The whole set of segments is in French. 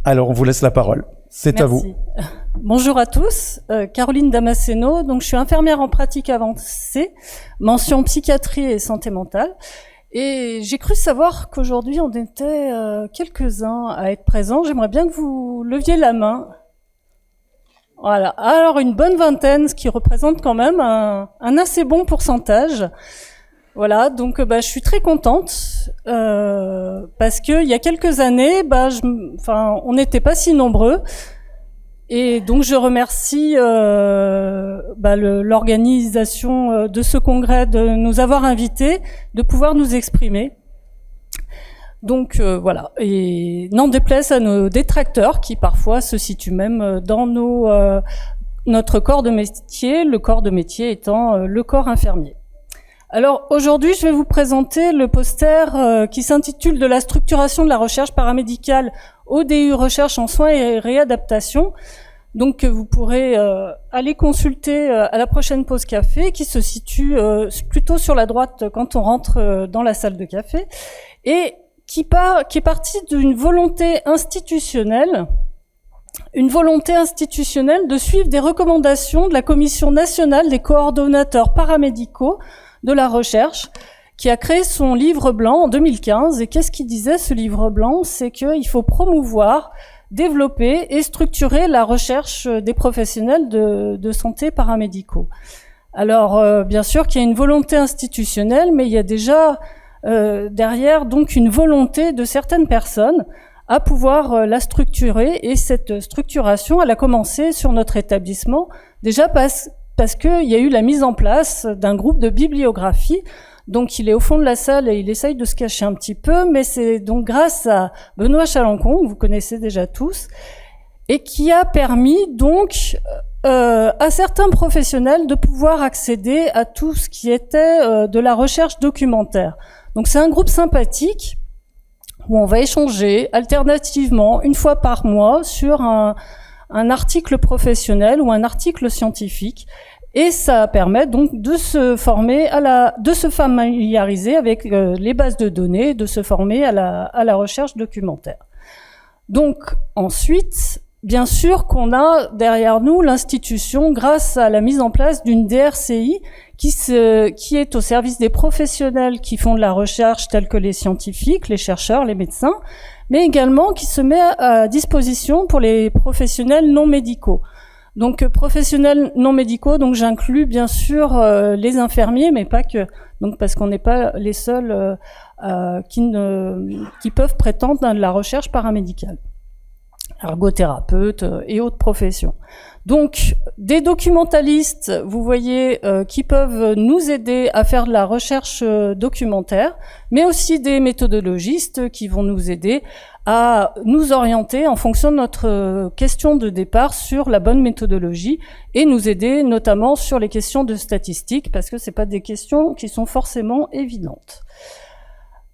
Alors, on vous laisse la parole. C'est à vous. Bonjour à tous, Caroline Damasceno, donc je suis infirmière en pratique avancée, mention psychiatrie et santé mentale. Et j'ai cru savoir qu'aujourd'hui on était quelques-uns à être présents. J'aimerais bien que vous leviez la main. Voilà, alors une bonne vingtaine, ce qui représente quand même un assez bon pourcentage. Voilà, donc je suis très contente parce que il y a quelques années, on n'était pas si nombreux. Et donc je remercie l'organisation de ce congrès de nous avoir invités, de pouvoir nous exprimer. Donc voilà, et n'en déplaise à nos détracteurs qui parfois se situent même dans notre corps de métier, le corps de métier étant le corps infirmier. Alors aujourd'hui, je vais vous présenter le poster qui s'intitule « De la structuration de la recherche paramédicale au DU Recherche en soins et réadaptation ». Donc vous pourrez aller consulter à la prochaine pause café qui se situe plutôt sur la droite quand on rentre dans la salle de café et qui est partie d'une volonté institutionnelle de suivre des recommandations de la Commission nationale des coordonnateurs paramédicaux de la recherche, qui a créé son livre blanc en 2015. Et qu'est-ce qu'il disait, ce livre blanc? C'est qu'il faut promouvoir, développer et structurer la recherche des professionnels de santé paramédicaux. Alors, bien sûr qu'il y a une volonté institutionnelle, mais il y a déjà derrière donc une volonté de certaines personnes à pouvoir la structurer. Et cette structuration, elle a commencé sur notre établissement, déjà parce qu'il y a eu la mise en place d'un groupe de bibliographie. Donc il est au fond de la salle et il essaye de se cacher un petit peu, mais c'est donc grâce à Benoît Chalancon, que vous connaissez déjà tous, et qui a permis donc à certains professionnels de pouvoir accéder à tout ce qui était de la recherche documentaire. Donc c'est un groupe sympathique où on va échanger alternativement une fois par mois sur un article professionnel ou un article scientifique. Et ça permet donc de se former de se familiariser avec les bases de données, de se former à la recherche documentaire. Donc ensuite, bien sûr qu'on a derrière nous l'institution grâce à la mise en place d'une DRCI qui est au service des professionnels qui font de la recherche tels que les scientifiques, les chercheurs, les médecins, mais également qui se met à disposition pour les professionnels non médicaux. Donc professionnels non médicaux, donc j'inclus bien sûr les infirmiers, mais pas que. Donc parce qu'on n'est pas les seuls qui peuvent prétendre à de la recherche paramédicale. Ergothérapeutes et autres professions. Donc des documentalistes, vous voyez, qui peuvent nous aider à faire de la recherche documentaire, mais aussi des méthodologistes qui vont nous aider à nous orienter en fonction de notre question de départ sur la bonne méthodologie et nous aider notamment sur les questions de statistiques parce que c'est pas des questions qui sont forcément évidentes.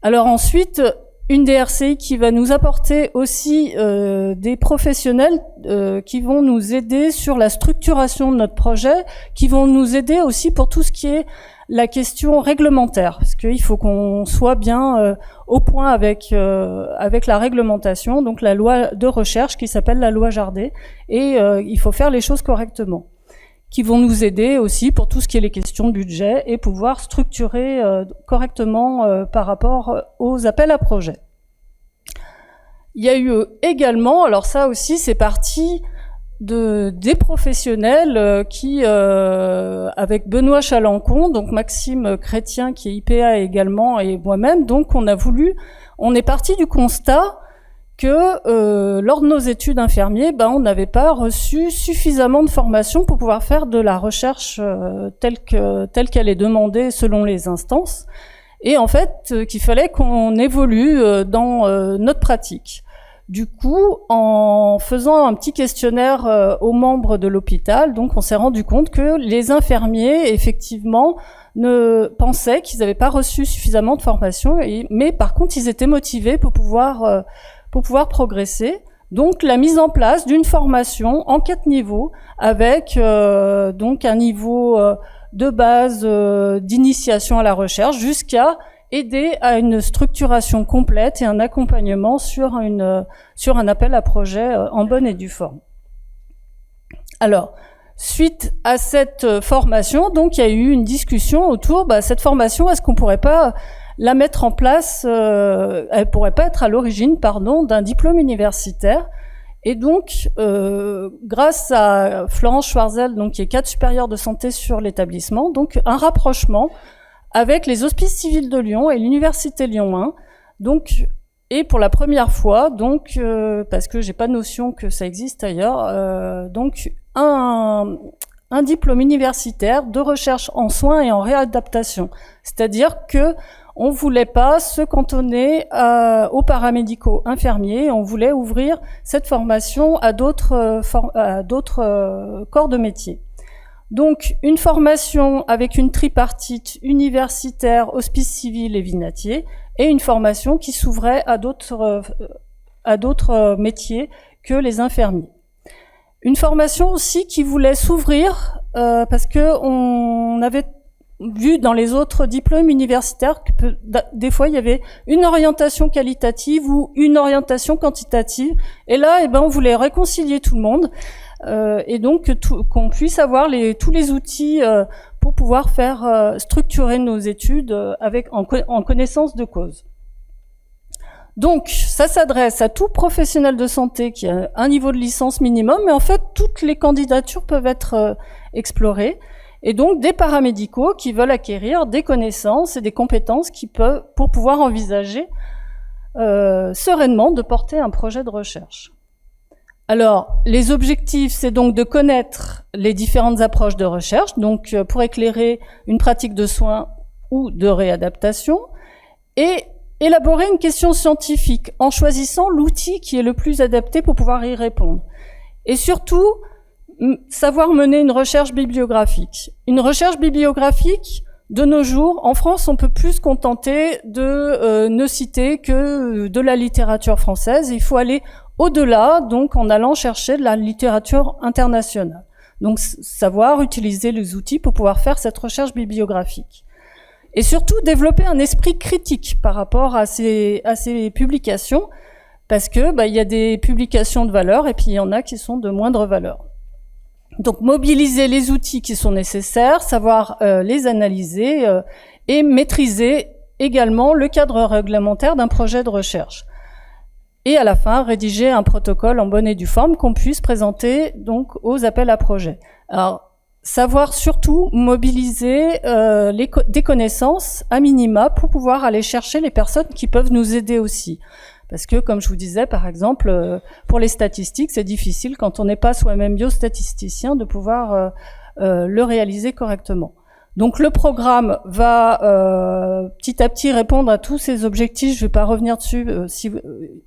Alors ensuite, une DRCI qui va nous apporter aussi des professionnels qui vont nous aider sur la structuration de notre projet, qui vont nous aider aussi pour tout ce qui est la question réglementaire, parce qu'il faut qu'on soit bien au point avec la réglementation, donc la loi de recherche qui s'appelle la loi Jardé, et il faut faire les choses correctement, qui vont nous aider aussi pour tout ce qui est les questions de budget et pouvoir structurer correctement par rapport aux appels à projets. Il y a eu également, alors ça aussi c'est parti des professionnels qui, avec Benoît Chalancon, donc Maxime Chrétien qui est IPA également et moi-même, donc on est parti du constat que lors de nos études infirmiers, on n'avait pas reçu suffisamment de formation pour pouvoir faire de la recherche telle qu'elle est demandée selon les instances, et en fait qu'il fallait qu'on évolue dans notre pratique. Du coup, en faisant un petit questionnaire aux membres de l'hôpital, donc on s'est rendu compte que les infirmiers, effectivement, pensaient qu'ils n'avaient pas reçu suffisamment de formation, mais par contre, ils étaient motivés pour pouvoir progresser. Donc, la mise en place d'une formation en 4 niveaux, avec donc un niveau de base d'initiation à la recherche, jusqu'à aider à une structuration complète et un accompagnement sur un appel à projet en bonne et due forme. Alors, suite à cette formation, donc il y a eu une discussion autour, cette formation, est-ce qu'on pourrait pas la mettre en place, elle pourrait pas être à l'origine, d'un diplôme universitaire. Et donc, grâce à Florence Schwarzel, donc qui est cadre supérieur de santé sur l'établissement, donc un rapprochement avec les Hospices civils de Lyon et l'Université Lyon 1. Donc, et pour la première fois, donc parce que j'ai pas notion que ça existe ailleurs, donc un diplôme universitaire de recherche en soins et en réadaptation. C'est-à-dire que on voulait pas se cantonner aux paramédicaux infirmiers, on voulait ouvrir cette formation à d'autres corps de métier. Donc, une formation avec une tripartite universitaire, hospice civil et vinatier, et une formation qui s'ouvrait à d'autres métiers que les infirmiers. Une formation aussi qui voulait s'ouvrir, parce que on avait vu dans les autres diplômes universitaires que des fois il y avait une orientation qualitative ou une orientation quantitative, et là on voulait réconcilier tout le monde, et donc qu'on puisse avoir tous les outils pour pouvoir faire structurer nos études en connaissance de cause. Donc ça s'adresse à tout professionnel de santé qui a un niveau de licence minimum, mais en fait toutes les candidatures peuvent être explorées. Et donc des paramédicaux qui veulent acquérir des connaissances et des compétences pour pouvoir envisager sereinement de porter un projet de recherche. Alors, les objectifs, c'est donc de connaître les différentes approches de recherche, donc pour éclairer une pratique de soins ou de réadaptation, et élaborer une question scientifique en choisissant l'outil qui est le plus adapté pour pouvoir y répondre. Et surtout, savoir mener une recherche bibliographique. Une recherche bibliographique, de nos jours, en France, on peut plus se contenter de ne citer que de la littérature française. Il faut aller au-delà, donc en allant chercher de la littérature internationale. Donc savoir utiliser les outils pour pouvoir faire cette recherche bibliographique. Et surtout développer un esprit critique par rapport à ces publications, parce que il y a des publications de valeur et puis il y en a qui sont de moindre valeur. Donc mobiliser les outils qui sont nécessaires, savoir les analyser et maîtriser également le cadre réglementaire d'un projet de recherche. Et à la fin, rédiger un protocole en bonne et due forme qu'on puisse présenter donc aux appels à projets. Alors, savoir surtout mobiliser des connaissances à minima pour pouvoir aller chercher les personnes qui peuvent nous aider aussi. Parce que, comme je vous disais, par exemple, pour les statistiques, c'est difficile quand on n'est pas soi-même biostatisticien de pouvoir le réaliser correctement. Donc le programme va petit à petit répondre à tous ces objectifs. Je ne vais pas revenir dessus.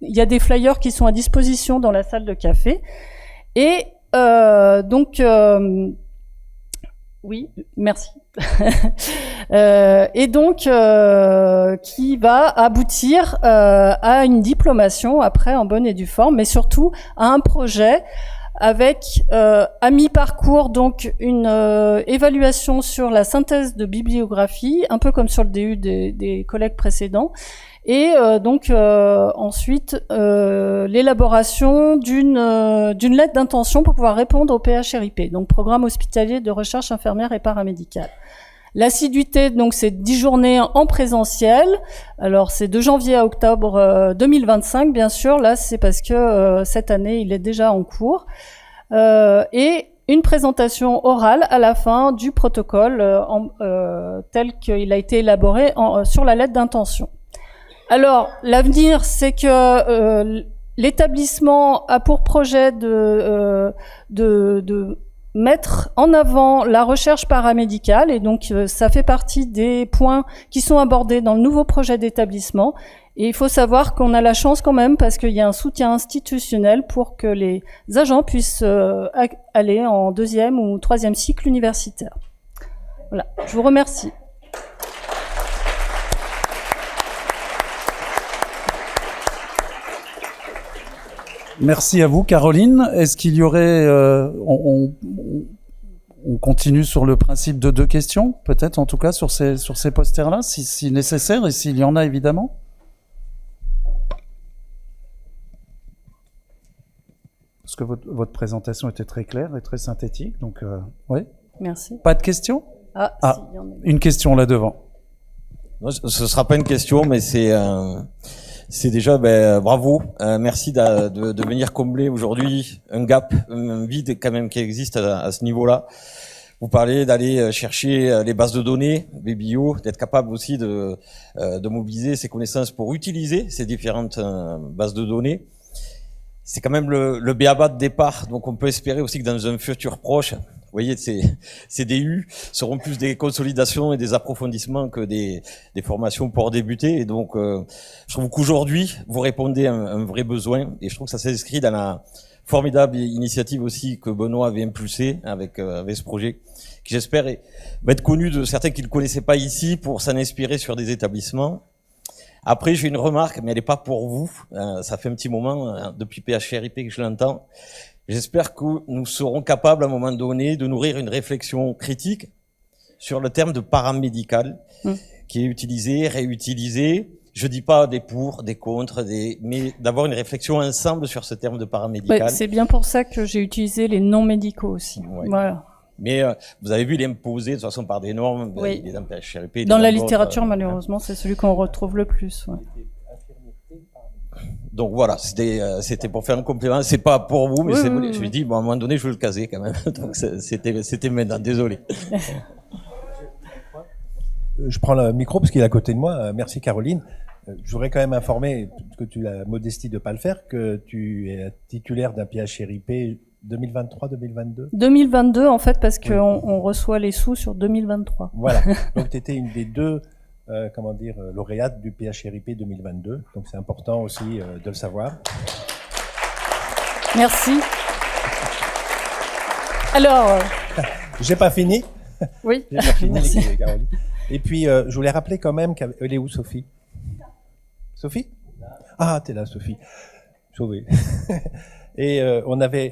Il y a des flyers qui sont à disposition dans la salle de café. Et oui, merci. Et donc qui va aboutir à une diplomation après en bonne et due forme, mais surtout à un projet avec à mi-parcours donc une évaluation sur la synthèse de bibliographie, un peu comme sur le DU des collègues précédents, et ensuite l'élaboration d'une lettre d'intention pour pouvoir répondre au PHRIP, donc Programme hospitalier de recherche infirmière et paramédicale. L'assiduité, donc, c'est 10 journées en présentiel. Alors, c'est de janvier à octobre 2025, bien sûr. Là, c'est parce que cette année, il est déjà en cours. Et une présentation orale à la fin du protocole tel qu'il a été élaboré sur la lettre d'intention. Alors, l'avenir, c'est que l'établissement a pour projet de mettre en avant la recherche paramédicale, et donc ça fait partie des points qui sont abordés dans le nouveau projet d'établissement. Et il faut savoir qu'on a la chance quand même, parce qu'il y a un soutien institutionnel pour que les agents puissent aller en 2e ou 3e cycle universitaire. Voilà, je vous remercie. Merci à vous, Caroline. Est-ce qu'il y aurait... on continue sur le principe de 2 questions, peut-être en tout cas sur ces posters-là, si nécessaire, et s'il y en a évidemment. Parce que votre présentation était très claire et très synthétique, donc oui. Merci. Pas de questions? Si, il y en a. Une question là devant. Non, ce sera pas une question, mais c'est déjà bravo, merci de venir combler aujourd'hui un gap, un vide quand même qui existe à ce niveau-là. Vous parlez d'aller chercher les bases de données, les bio, d'être capable aussi de mobiliser ses connaissances pour utiliser ces différentes bases de données. C'est quand même le b.a.-ba de départ, donc on peut espérer aussi que dans un futur proche, vous voyez, ces DU seront plus des consolidations et des approfondissements que des formations pour débuter. Et donc, je trouve qu'aujourd'hui, vous répondez à un vrai besoin. Et je trouve que ça s'inscrit dans la formidable initiative aussi que Benoît avait impulsée avec ce projet, qui j'espère va être connu de certains qui ne le connaissaient pas ici pour s'en inspirer sur des établissements. Après, j'ai une remarque, mais elle n'est pas pour vous. Ça fait un petit moment, depuis PHRIP que je l'entends. J'espère que nous serons capables à un moment donné de nourrir une réflexion critique sur le terme de paramédical qui est utilisé, réutilisé. Je dis pas des pour, des contre, mais d'avoir une réflexion ensemble sur ce terme de paramédical. Ouais, c'est bien pour ça que j'ai utilisé les non médicaux aussi. Ouais. Voilà. Mais vous avez vu, il est imposé de toute façon par des normes. Oui. Il est dans PHRP. Dans la littérature, malheureusement, c'est celui qu'on retrouve le plus. Ouais. Donc voilà, c'était pour faire un complément. C'est pas pour vous, mais Oui, je oui, me suis dit, bon, à un moment donné, je veux le caser quand même. Donc c'était maintenant. Désolé. Je prends le micro parce qu'il est à côté de moi. Merci Caroline. Je voudrais quand même informer, que tu as la modestie de pas le faire, que tu es titulaire d'un PHRIP 2023-2022. 2022 en fait, parce qu'on reçoit les sous sur 2023. Voilà. Donc tu étais une des 2 lauréate du PHRIP 2022. Donc c'est important aussi de le savoir. Merci. Alors. J'ai pas fini. Oui. J'ai pas fini, Merci. Caroline. Et puis je voulais rappeler quand même qu'elle est où Sophie? Sophie? Ah, t'es là, Sophie. Sauvée. Et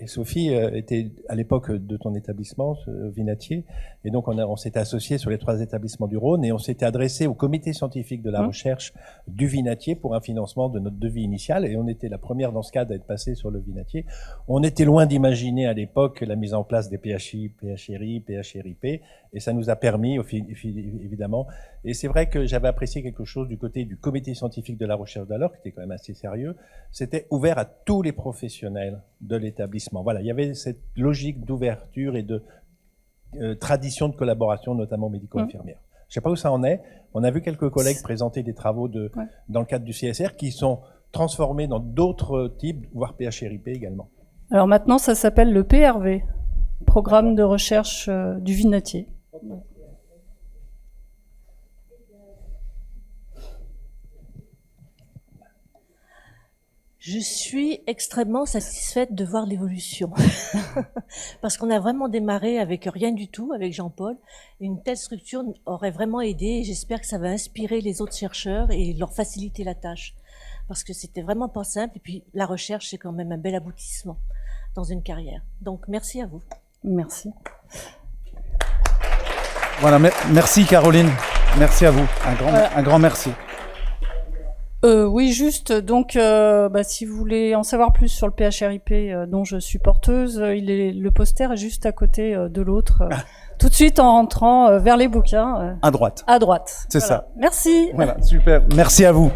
Sophie était à l'époque de ton établissement, Vinatier, et donc on s'était associé sur les 3 établissements du Rhône et on s'était adressé au comité scientifique de la recherche du Vinatier pour un financement de notre devis initial, et on était la première dans ce cas d'être passé sur le Vinatier. On était loin d'imaginer à l'époque la mise en place des PHI, PHRI, PHRIP, et ça nous a permis, évidemment. Et c'est vrai que j'avais apprécié quelque chose du côté du comité scientifique de la recherche d'alors, qui était quand même assez sérieux. C'était ouvert à tous les professionnels de l'établissement. Voilà, il y avait cette logique d'ouverture et de tradition de collaboration, notamment médico-infirmière. Je ne sais pas où ça en est. On a vu quelques collègues présenter des travaux dans le cadre du CSR qui sont transformés dans d'autres types, voire PHRIP également. Alors maintenant, ça s'appelle le PRV, Programme de recherche du Vinatier. Je suis extrêmement satisfaite de voir l'évolution. Parce qu'on a vraiment démarré avec rien du tout, avec Jean-Paul. Une telle structure aurait vraiment aidé et j'espère que ça va inspirer les autres chercheurs et leur faciliter la tâche. Parce que c'était vraiment pas simple et puis la recherche, c'est quand même un bel aboutissement dans une carrière. Donc merci à vous. Merci. Voilà, merci Caroline. Merci à vous. Un grand merci. Oui, juste, donc, si vous voulez en savoir plus sur le PHRIP dont je suis porteuse, le poster est juste à côté de l'autre, tout de suite en rentrant vers les bouquins. À droite. À droite. C'est voilà. ça. Merci. Voilà, super. Merci à vous.